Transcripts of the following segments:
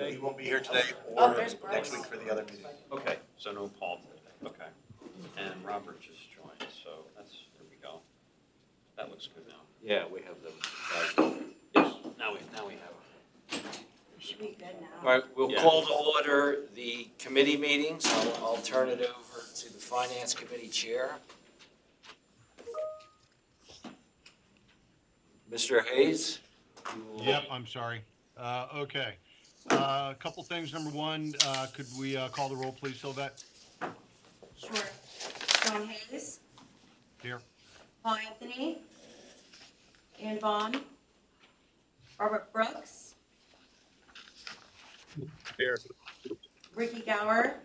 today? He won't be here today Oh, or there's next Brooks. week for the other meeting. Okay, so no Paul today, okay. And Robert just joined, so there we go. That looks good now. Yeah, we have them. Yes, now we have it. Should be good now. All right, we'll Yeah. call to order the committee meetings. I'll turn it over to the Finance Committee Chair. Mr. Hayes? Yep, I'm sorry. Okay. A couple things. Number one, could we call the roll, please, Sylvette? Sure. John Hayes, Here. Paul Anthony, Ian Vaughn, Robert Brooks, Here. Ricky Gower,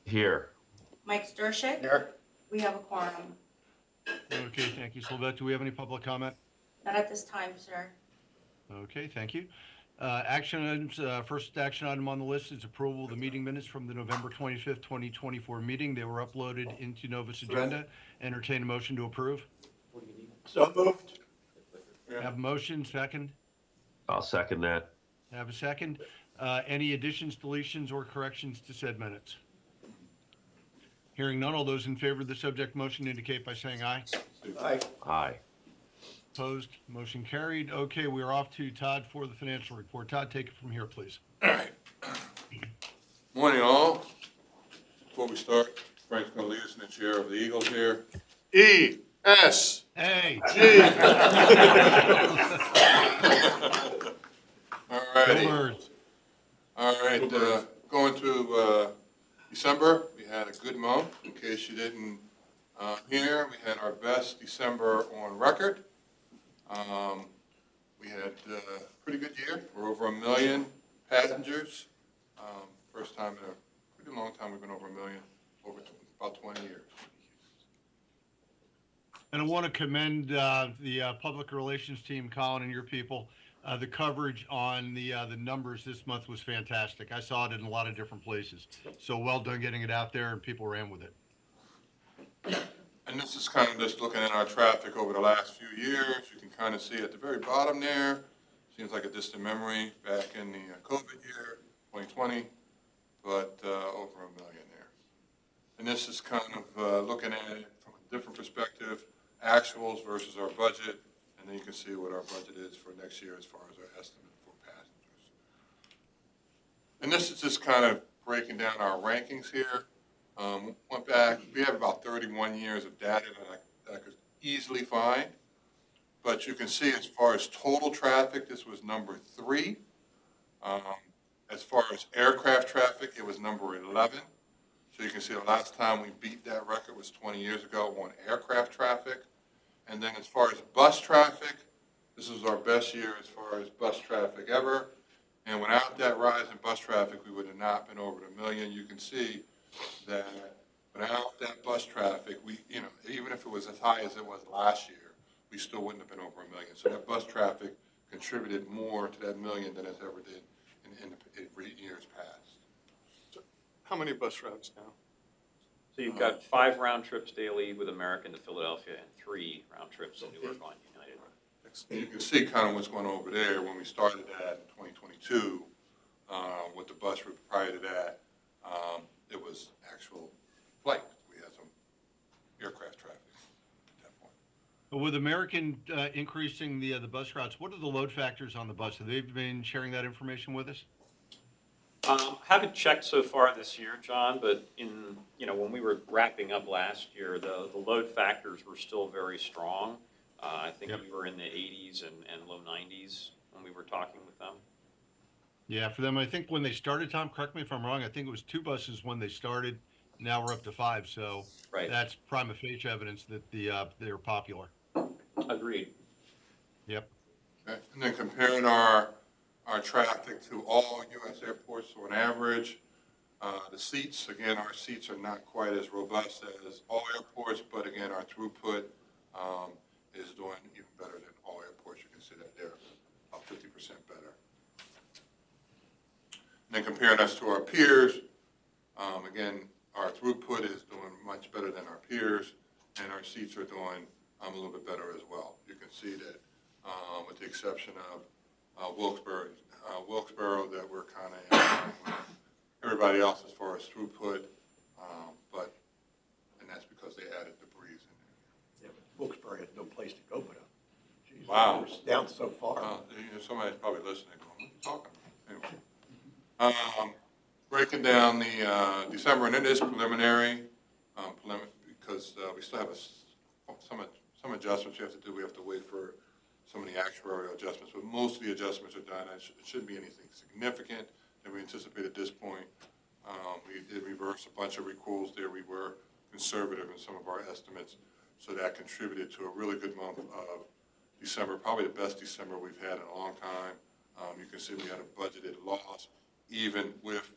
Here. Mike Stershik. Here. We have a quorum. Okay, thank you, Sylvette. Do we have any public comment? Not at this time, sir. Okay, thank you. Action items, first action item on the list is approval of the meeting minutes from the November 25th, 2024 meeting. They were uploaded into Novus Agenda. Entertain a motion to approve. So moved. Have a motion, second. I'll second that. Have a second. Any additions, deletions, or corrections to said minutes? Hearing none, all those in favor of the subject motion indicate by saying aye. Aye. Aye. Opposed, motion carried. Okay, we're off to Todd for the financial report. Todd, take it from here, please. All right. Morning, all. Before we start, Frank's going to lead us in the chair of the Eagles here. E, S, Hey, G. All go righty. Birds. All right, going to December, we had a good month. In case you didn't hear, we had our best December on record. We had a pretty good year. We're over 1 million passengers. First time in a pretty long time we've been over 1 million, over about 20 years. And I want to commend the public relations team, Colin, and your people. The coverage on the numbers this month was fantastic. I saw it in a lot of different places. So well done getting it out there, and people ran with it. And this is kind of just looking at our traffic over the last few years. You can kind of see at the very bottom there, seems like a distant memory back in the COVID year, 2020, but over 1 million there. And this is kind of looking at it from a different perspective, actuals versus our budget, and then you can see what our budget is for next year as far as our estimate for passengers. And this is just kind of breaking down our rankings here. Went back, we have about 31 years of data that I could easily find. But you can see as far as total traffic, this was number 3. As far as aircraft traffic, it was number 11. So you can see the last time we beat that record was 20 years ago on aircraft traffic. And then as far as bus traffic, this was our best year as far as bus traffic ever. And without that rise in bus traffic, we would have not been over 1 million. You can see that without that bus traffic, even if it was as high as it was last year, we still wouldn't have been over 1 million. So that bus traffic contributed more to that million than it ever did in years past. So how many bus routes now? So you've got 5 round trips daily with American to Philadelphia and 3 round trips to Newark on United. And you can see kind of what's going on over there. When we started that in 2022, with the bus route prior to that, it was actual flight. We had some aircraft traffic at that point. With American increasing the bus routes, what are the load factors on the bus? Have they been sharing that information with us? Haven't checked so far this year, John, but when we were wrapping up last year, the load factors were still very strong. I think we were in the 80s and low 90s when we were talking with them. Yeah, for them, I think when they started, Tom, correct me if I'm wrong, I think it was 2 buses when they started. Now we're up to 5, so that's prima facie evidence that they're popular. Agreed. Yep. Okay. And then comparing our traffic to all U.S. airports, so on average, the seats, again, our seats are not quite as robust as all airports, but again, our throughput is doing even better than all airports. You can see that there, about 50% better. And then comparing us to our peers, again, our throughput is doing much better than our peers, and our seats are doing a little bit better as well. You can see that with the exception of Wilkesboro, that we're kind everybody else as far as throughput, and that's because they added debris in Yeah, but Wilkes-Barre had no place to go but up. Jeez, Wow. It's down so far. there. Somebody's probably listening, going, what are you talking about? Anyway. Breaking down the December, and it is preliminary, because we still have some adjustments you have to do. We have to wait for some of the actuarial adjustments, but most of the adjustments are done. It shouldn't be anything significant that we anticipate at this point. We did reverse a bunch of recalls there. We were conservative in some of our estimates, so that contributed to a really good month of December, probably the best December we've had in a long time. You can see we had a budgeted loss, even with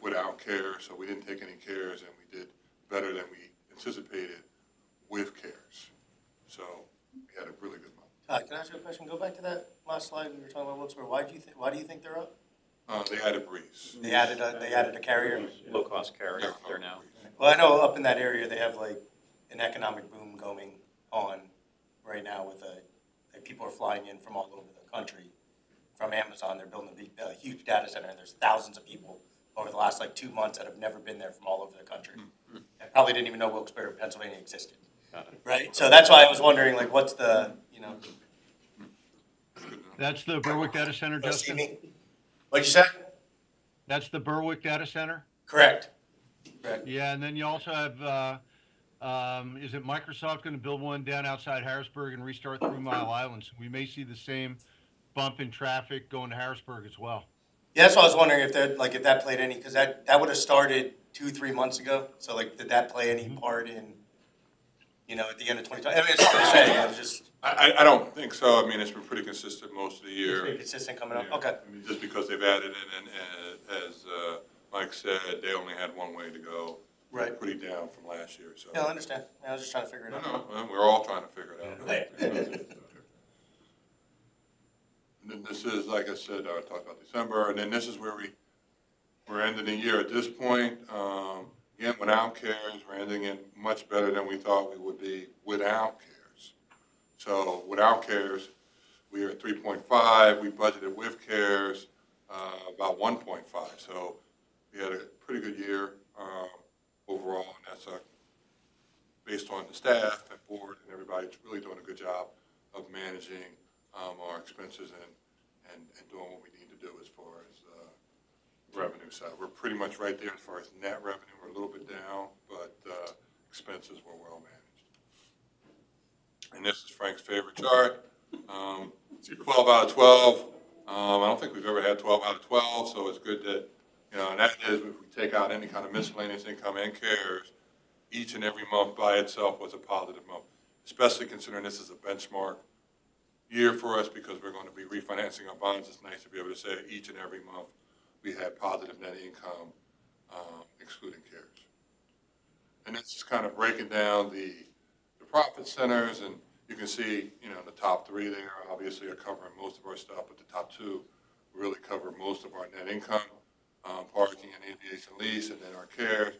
without CARES, so we didn't take any CARES, and we did better than we anticipated with CARES. So we had a really good month. Can I ask you a question? Go back to that last slide we were talking about Wilkes-Barre. Why do you think they're up? They added breeze. They added a carrier. Low-cost carrier there now. Well, I know up in that area they have like an economic boom going on right now with like people are flying in from all over the country from Amazon. They're building a huge data center, and there's thousands of people over the last like 2 months that have never been there from all over the country. And probably didn't even know Wilkes-Barre, Pennsylvania existed. Got it. Right? So that's why I was wondering, like, what's the, That's the Berwick Data Center, Justin? What'd you say? That's the Berwick Data Center? Correct. Yeah, and then you also have, is it Microsoft going to build one down outside Harrisburg and restart 3 Mile Island? So we may see the same bump in traffic going to Harrisburg as well. Yeah, that's what I was wondering if that played any, because that would have started 2-3 months ago. So like, did that play any part in, at the end of 2020? I mean, it's hard to say. I was just I don't think so. I mean, it's been pretty consistent most of the year. pretty consistent coming up. Yeah. Okay. I mean, just because they've added it, and as Mike said, they only had one way to go. Right. Pretty down from last year, so. Yeah, I understand. I was just trying to figure it out. No, we're all trying to figure it out. Right. And then this is, like I said, I talked about December, and then this is where we're ending the year at this point. Again, without CARES, we're ending it much better than we thought we would be without CARES. So without CARES, we are at 3.5. We budgeted with CARES about 1.5. So we had a pretty good year overall, and that's based on the staff and board and everybody really doing a good job of managing our expenses and doing what we need to do as far as revenue side. We're pretty much right there as far as net revenue. We're a little bit down, but expenses were well managed. And this is Frank's favorite chart. 12 out of 12. I don't think we've ever had 12 out of 12, so it's good that, and that is if we take out any kind of miscellaneous income and CARES, each and every month by itself was a positive month, especially considering this is a benchmark year for us because we're going to be refinancing our bonds. It's nice to be able to say each and every month we had positive net income, excluding CARES. And it's just kind of breaking down the profit centers, and you can see, the top 3 there obviously are covering most of our stuff, but the top 2 really cover most of our net income, parking and aviation lease, and then our CARES.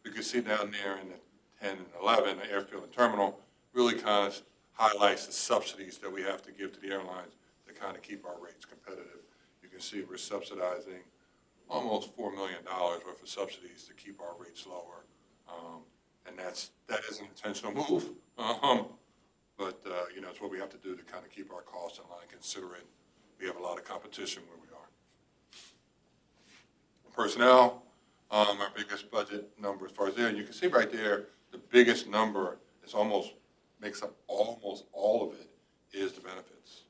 You can see down there in the 10 and 11, the airfield and terminal really kind of highlights the subsidies that we have to give to the airlines to kind of keep our rates competitive. You can see we're subsidizing almost $4 million worth of subsidies to keep our rates lower. And that is an intentional move. But it's what we have to do to kind of keep our costs in line, considering we have a lot of competition where we are. Personnel, our biggest budget number as far as there, and you can see right there, the biggest number is makes up almost all of it is the benefits.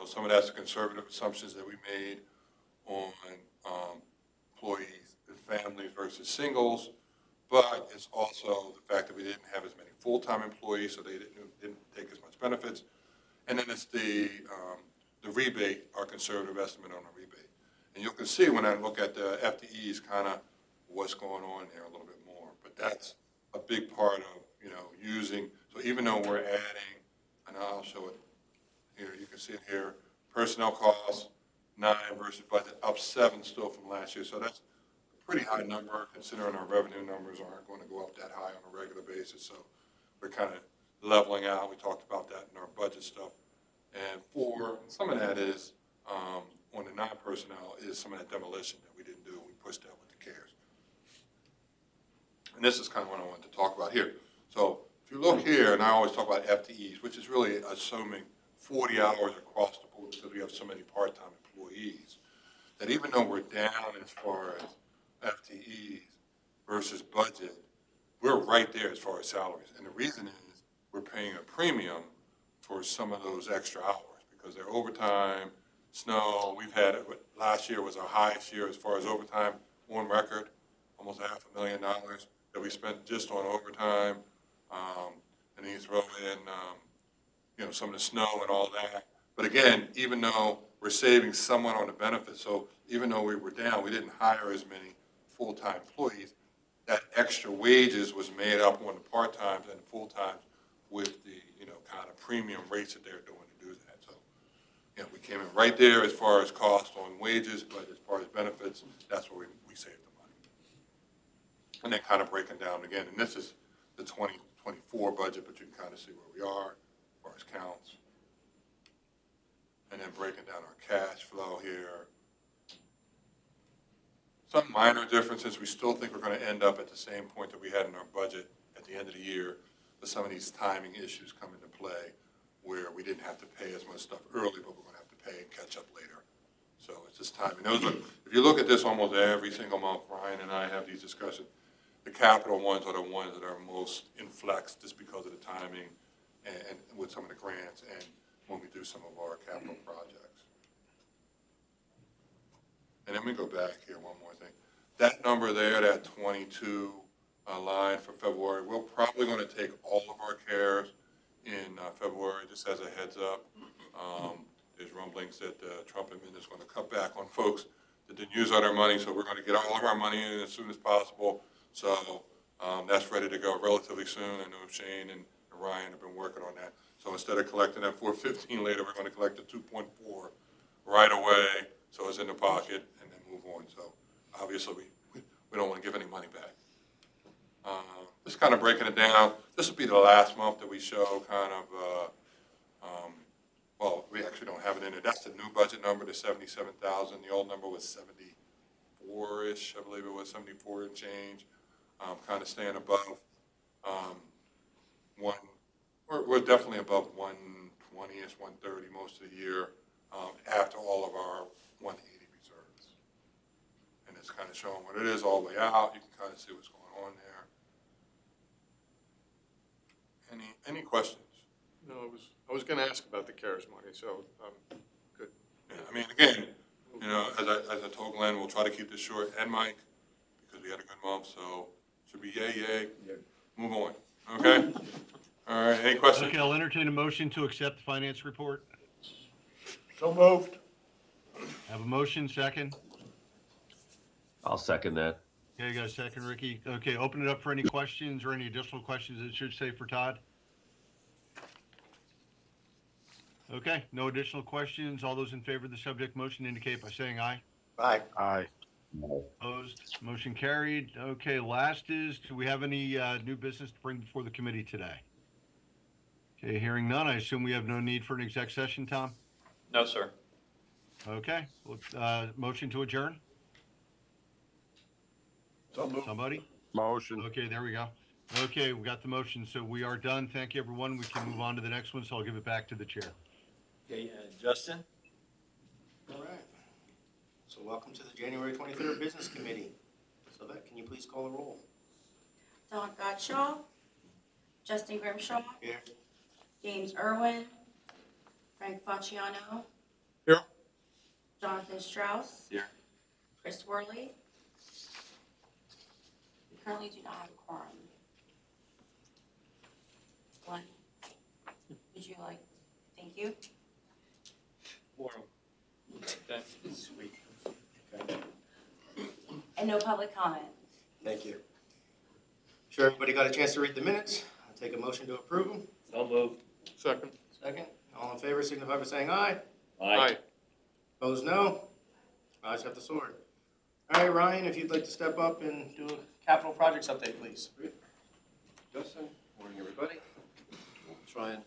Some of that's the conservative assumptions that we made on employees and families versus singles, but it's also the fact that we didn't have as many full-time employees, so they didn't take as much benefits. And then it's the rebate, our conservative estimate on the rebate. And you can see when I look at the FTEs, kind of what's going on there a little bit more. But that's a big part of, using, so even though we're adding, and I'll show it here, you can see it here, personnel costs, 9 versus budget, up 7 still from last year. So that's a pretty high number considering our revenue numbers aren't going to go up that high on a regular basis. So we're kind of leveling out. We talked about that in our budget stuff. And some of that is on the non-personnel is some of that demolition that we didn't do. We pushed that with the CARES. And this is kind of what I wanted to talk about here. So if you look here, and I always talk about FTEs, which is really assuming 40 hours across the board because we have so many part-time employees, that even though we're down as far as FTEs versus budget, we're right there as far as salaries. And the reason is we're paying a premium for some of those extra hours because they're overtime, snow. We've had, last year was our highest year as far as overtime on record, almost $500,000 that we spent just on overtime. And then you throw in, some of the snow and all that. But again, even though we're saving somewhat on the benefits, so even though we were down, we didn't hire as many full-time employees. That extra wages was made up on the part-times and the full-times with the, kind of premium rates that they're doing to do that. So, we came in right there as far as cost on wages, but as far as benefits, that's where we saved the money. And then kind of breaking down again, and this is the 2024 budget, but you can kind of see where we are as far as counts. And then breaking down our cash flow here. Some minor differences. We still think we're going to end up at the same point that we had in our budget at the end of the year, but some of these timing issues come into play where we didn't have to pay as much stuff early, but we're going to have to pay and catch up later. So it's just timing. If you look at this almost every single month, Ryan and I have these discussions. The capital ones are the ones that are most in flex just because of the timing and with some of the grants and when we do some of our capital projects. And then we go back here, one more thing. That number there, that 22 line for February, we're probably going to take all of our CARES in February, just as a heads up. There's rumblings that the Trump administration is going to cut back on folks that didn't use all their money, so we're going to get all of our money in as soon as possible. So that's ready to go relatively soon. I know Shane and Ryan have been working on that. So instead of collecting that 415 later, we're going to collect the 2.4 right away, so it's in the pocket, and then move on. So obviously, we don't want to give any money back. Just kind of breaking it down. This will be the last month that we show kind of, well, we actually don't have it in there. That's the new budget number, the 77,000. The old number was 74-ish, I believe it was 74 and change. Kind of staying above we're definitely above 120-ish, 130 most of the year after all of our 180 reserves. And it's kind of showing what it is all the way out. You can kind of see what's going on there. Any questions? No, I was going to ask about the CARES money, so good. Yeah, I mean, again, as I told Glenn, we'll try to keep this short, and Mike, because we had a good month, so should be yay. Move on, okay? All right, any questions? Okay, I'll entertain a motion to accept the finance report. So moved. Have a motion, second. I'll second that. Okay, you got a second, Ricky? Okay, open it up for any questions or any additional questions it should say for Todd. Okay, no additional questions. All those in favor of the subject motion indicate by saying aye. Aye. Aye. Opposed, motion carried. Okay, last is, do we have any new business to bring before the committee today? Okay, hearing none, I assume we have no need for an exec session, Tom? No, sir. Okay, motion to adjourn? So moved. Somebody? Motion. Okay, there we go. Okay, we got the motion, so we are done. Thank you, everyone. We can move on to the next one, so I'll give it back to the chair. Okay, Justin? All right. So welcome to the January 23rd Business Committee. Sylvette, can you please call the roll? Don Gottschall, Justin Grimshaw, Here. James Irwin, Frank Facciano. Here. Jonathan Strauss. Here. Chris Worley. We currently do not have a quorum. Glenn, would you like, thank you. Okay. Sweet. And no public comment. Thank you. Sure everybody got a chance to read the minutes? I'll take a motion to approve them. So moved. Second. Second. All in favor signify by saying aye. Aye. Opposed, no. Ayes have the sword. All right, Ryan, if you'd like to step up and do a capital projects update, please. Justin, morning, everybody. We'll try and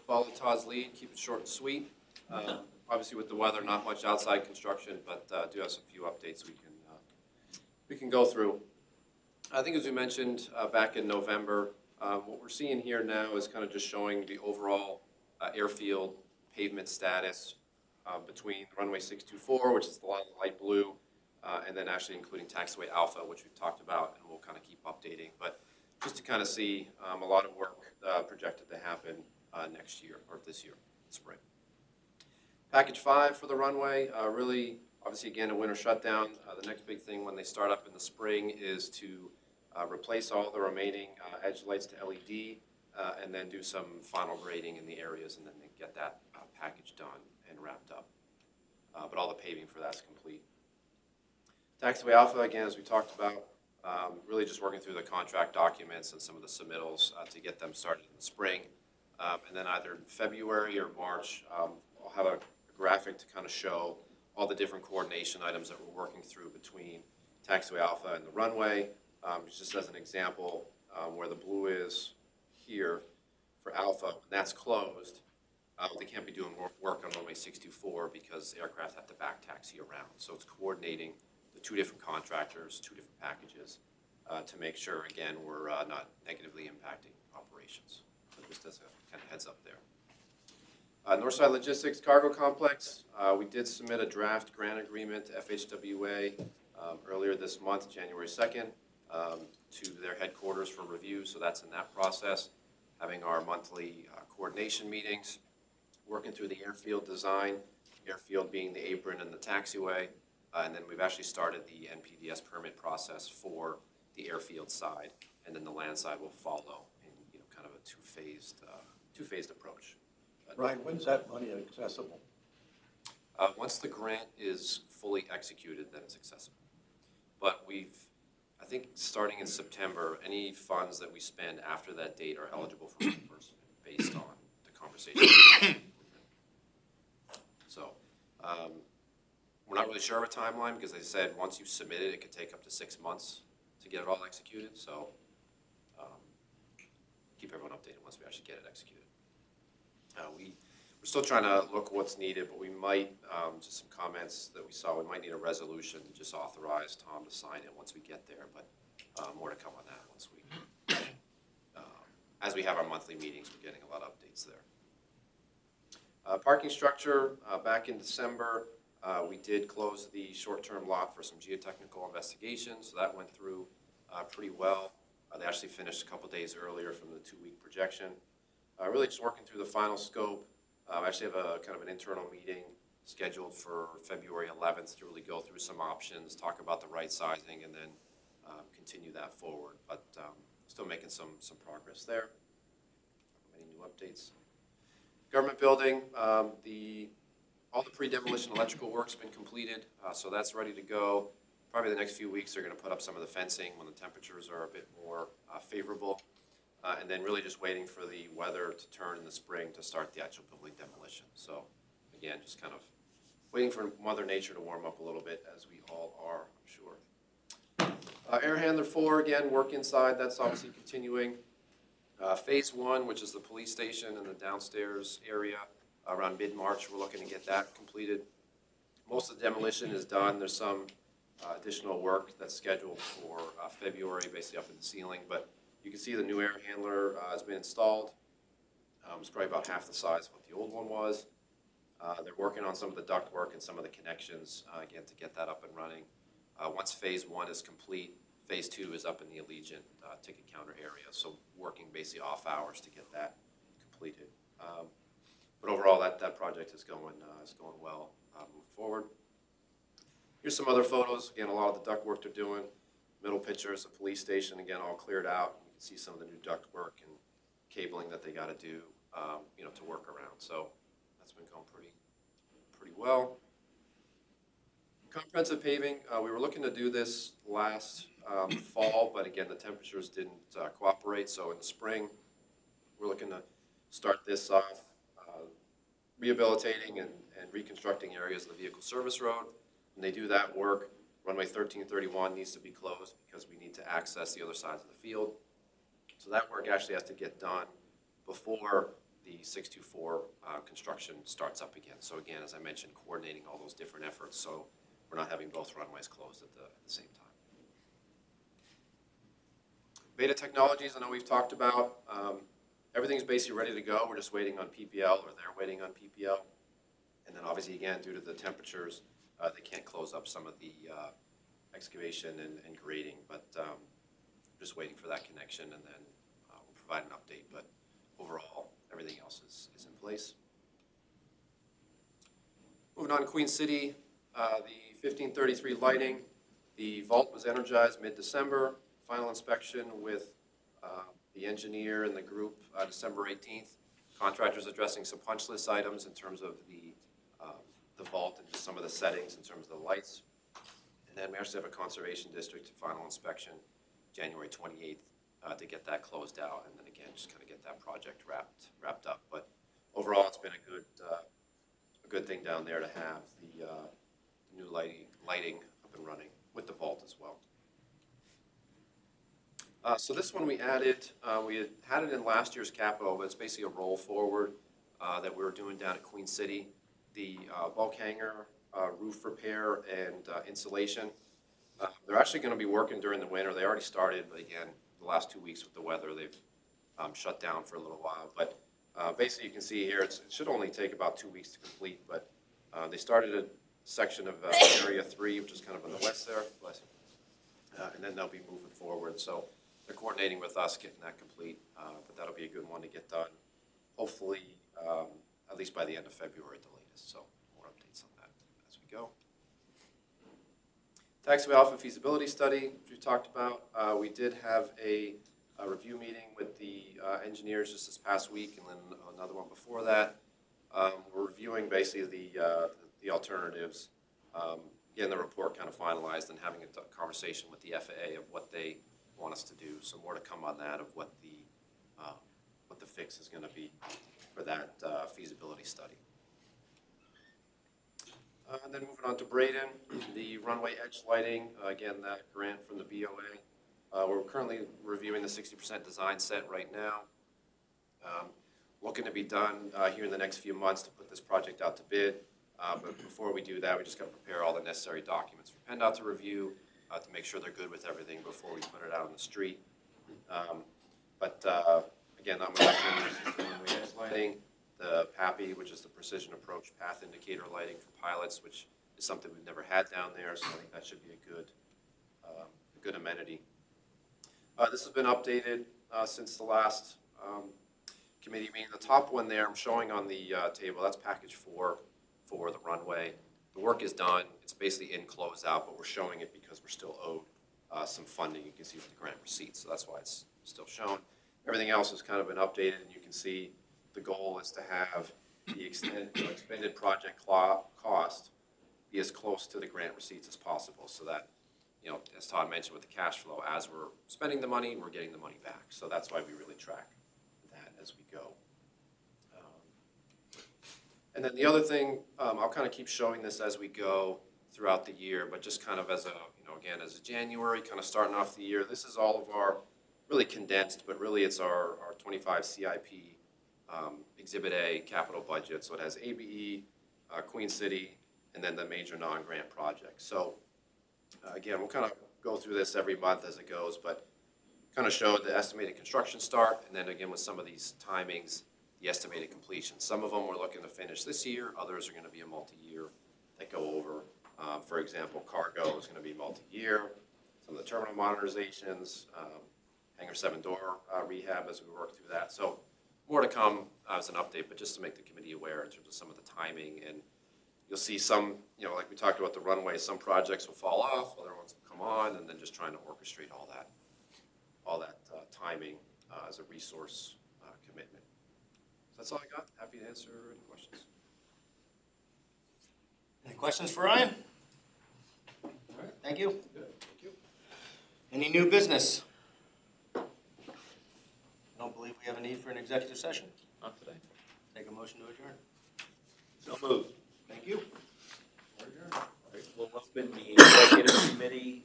follow Todd's lead, keep it short and sweet. Obviously with the weather, not much outside construction, but do have some few updates we can go through. I think as we mentioned back in November, what we're seeing here now is kind of just showing the overall airfield pavement status between runway 624, which is the light blue, and then actually including taxiway Alpha, which we've talked about, and we'll kind of keep updating. But just to kind of see a lot of work projected to happen next year, or this year, spring. Package 5 for the runway, really, obviously, again, a winter shutdown. The next big thing when they start up in the spring is to replace all the remaining edge lights to LED, and then do some final grading in the areas, and then they get that package done and wrapped up. But all the paving for that's complete. Taxiway Alpha, again, as we talked about, really just working through the contract documents and some of the submittals to get them started in the spring. And then either February or March, I'll have a graphic to kind of show all the different coordination items that we're working through between Taxiway Alpha and the runway. Just as an example, where the blue is here for Alpha, when that's closed, they can't be doing work on runway 624 because aircraft have to back taxi around. So it's coordinating the two different contractors, two different packages, to make sure, again, we're not negatively impacting operations. So just as a kind of heads up there. Northside Logistics Cargo Complex, we did submit a draft grant agreement to FHWA earlier this month, January 2nd, to their headquarters for review, so that's in that process. Having our monthly coordination meetings, working through the airfield design, airfield being the apron and the taxiway, and then we've actually started the NPDS permit process for the airfield side, and then the land side will follow in kind of a two-phased approach. Ryan, when's that money accessible? Once the grant is fully executed, then it's accessible. But I think starting in September, any funds that we spend after that date are eligible for reimbursement based on the conversation. So we're not really sure of a timeline because they said once you submit it, it could take up to 6 months to get it all executed. So keep everyone updated once we actually get it executed. We're still trying to look what's needed, but we might, just some comments that we saw, we might need a resolution to just authorize Tom to sign it once we get there, but more to come on that once we, as we have our monthly meetings, we're getting a lot of updates there. Parking structure, back in December, we did close the short-term lot for some geotechnical investigations, so that went through pretty well. They actually finished a couple days earlier from the 2-week projection. Really just working through the final scope. I actually have a kind of an internal meeting scheduled for February 11th to really go through some options, talk about the right sizing, and then continue that forward. But still making some progress there. Any new updates? Government building, all the pre-demolition electrical work's been completed, so that's ready to go. Probably the next few weeks they're going to put up some of the fencing when the temperatures are a bit more favorable. And then really just waiting for the weather to turn in the spring to start the actual building demolition. So again, just kind of waiting for Mother Nature to warm up a little bit, as we all are, I'm sure. Air Handler 4, again, work inside, that's obviously continuing. Phase 1, which is the police station and the downstairs area, around mid-March, we're looking to get that completed. Most of the demolition is done. There's some additional work that's scheduled for February, basically up in the ceiling, but you can see the new air handler has been installed. It's probably about half the size of what the old one was. They're working on some of the duct work and some of the connections, again, to get that up and running. Once phase 1 is complete, phase 2 is up in the Allegiant ticket counter area, so working basically off hours to get that completed. But overall, that project is going well moving forward. Here's some other photos. Again, a lot of the duct work they're doing. Middle picture is the police station, again, all cleared out. You can see some of the new duct work and cabling that they got to do, to work around. So that's been going pretty well. Comprehensive paving, we were looking to do this last fall, but again, the temperatures didn't cooperate. So in the spring, we're looking to start this off, rehabilitating and reconstructing areas of the vehicle service road. When they do that work, runway 1331 needs to be closed because we need to access the other sides of the field. So that work actually has to get done before the the 624 construction starts up again. So again, as I mentioned, coordinating all those different efforts so we're not having both runways closed at the same time. Beta Technologies, I know we've talked about. Everything's basically ready to go. We're just waiting on PPL, or they're waiting on PPL. And then obviously, again, due to the temperatures, they can't close up some of the excavation and grading. But just waiting for that connection, and then we'll provide an update. But overall, everything else is in place. Moving on to Queen City, the 1533 lighting. The vault was energized mid-December. Final inspection with the engineer and the group December 18th. Contractors addressing some punch list items in terms of the vault and just some of the settings in terms of the lights. And then we actually have a conservation district final inspection January 28th to get that closed out, and then again just kind of get that project wrapped up. But overall, it's been a good thing down there to have the new lighting up and running with the vault as well. So this one we added, we had it in last year's capital, but it's basically a roll forward that we were doing down at Queen City. The bulk hanger, roof repair, and insulation. They're actually going to be working during the winter. They already started, but again, the last 2 weeks with the weather, they've shut down for a little while. But basically, you can see here, it should only take about 2 weeks to complete, but they started a section of Area 3, which is kind of on the west there, and then they'll be moving forward. So they're coordinating with us, getting that complete, but that'll be a good one to get done, hopefully, at least by the end of February at the latest. So more updates on that as we go. Taxiway Alpha feasibility study, which we talked about. We did have a review meeting with the engineers just this past week, and then another one before that. We're reviewing basically the alternatives, getting the report kind of finalized, and having a conversation with the FAA of what they want us to do. So more to come on that, of what the fix is going to be for that feasibility study. And then moving on to Braden, the runway edge lighting, again, that grant from the BOA. We're currently reviewing the 60% design set right now. Looking to be done here in the next few months to put this project out to bid. But before we do that, we just got to prepare all the necessary documents for PennDOT to review to make sure they're good with everything before we put it out on the street. Again, not much changes in the runway edge lighting. The PAPI, which is the Precision Approach Path Indicator lighting for pilots, which is something we've never had down there, so I think that should be a good amenity. This has been updated since the last committee meeting. The top one there I'm showing on the table, that's package 4 for the runway. The work is done. It's basically in closeout, but we're showing it because we're still owed some funding. You can see with the grant receipts, so that's why it's still shown. Everything else has kind of been updated, and you can see the goal is to have the expended project cost be as close to the grant receipts as possible, so that, as Todd mentioned with the cash flow, as we're spending the money, we're getting the money back. So that's why we really track that as we go. And then the other thing, I'll kind of keep showing this as we go throughout the year, but just kind of as again, as a January, kind of starting off the year, this is all of our really condensed, but really it's our 25 CIP Exhibit A capital budget. So it has ABE, Queen City, and then the major non-grant projects. So again, we'll kind of go through this every month as it goes, but kind of showed the estimated construction start, and then again with some of these timings, the estimated completion. Some of them we're looking to finish this year, others are going to be a multi-year that go over. For example, cargo is going to be multi-year, some of the terminal modernizations, Hangar 7 door rehab as we work through that. So more to come as an update, but just to make the committee aware in terms of some of the timing. And you'll see some, like we talked about the runway, some projects will fall off, other ones will come on, and then just trying to orchestrate all that timing as a resource commitment. So that's all I got. Happy to answer any questions. Any questions for Ryan? All right, thank you. Good, thank you. Any new business? I don't believe we have a need for an executive session. Not today. Take a motion to adjourn. So moved. Thank you. We're adjourned. All right, we'll open the executive committee.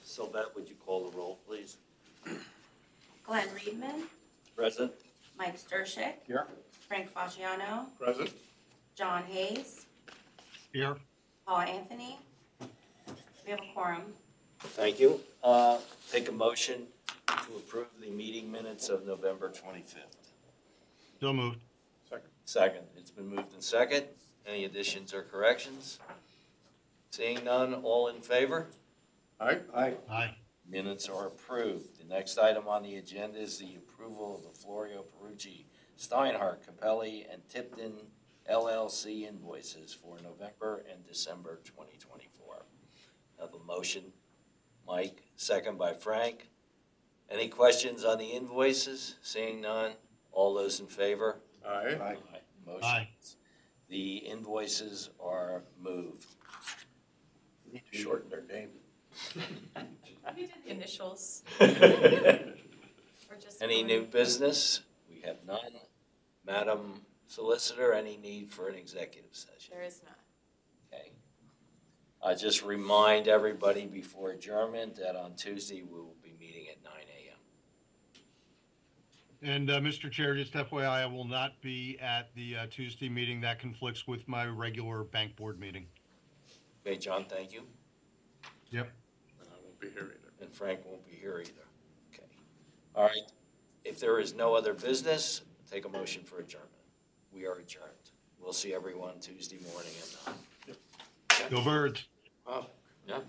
Sylvette, would you call the roll, please? Glenn Reedman, Present. Stershik. Here. Frank Fasciano. Present? John Hayes. Here. Paul Anthony. We have a quorum. Thank you. Take a motion to approve the meeting minutes of November 25th. So moved. Second. Second, it's been moved in second. Any additions or corrections? Seeing none, all in favor? Aye? Aye. Aye. Minutes are approved. The next item on the agenda is the approval of the Florio Perucci, Steinhardt, Capelli, and Tipton LLC invoices for November and December 2024. Have a motion, Mike, second by Frank. Any questions on the invoices? Seeing none, all those in favor? Aye? Aye. Motion. Aye. The invoices are moved. Need to shorten their name. We did the initials. Or just Any new business? We have none. Madam Solicitor, any need for an executive session? There is not. Okay. I just remind everybody before adjournment that on Tuesday we will be meeting at 9 a.m. And Mr. Chair, just FYI, I will not be at the Tuesday meeting. That conflicts with my regular bank board meeting. Okay, John, thank you. Yep. And I won't be here either. And Frank won't be here either. Okay. All right. If there is no other business, take a motion for adjournment. We are adjourned. We'll see everyone Tuesday morning at 9. Go Birds. Yeah.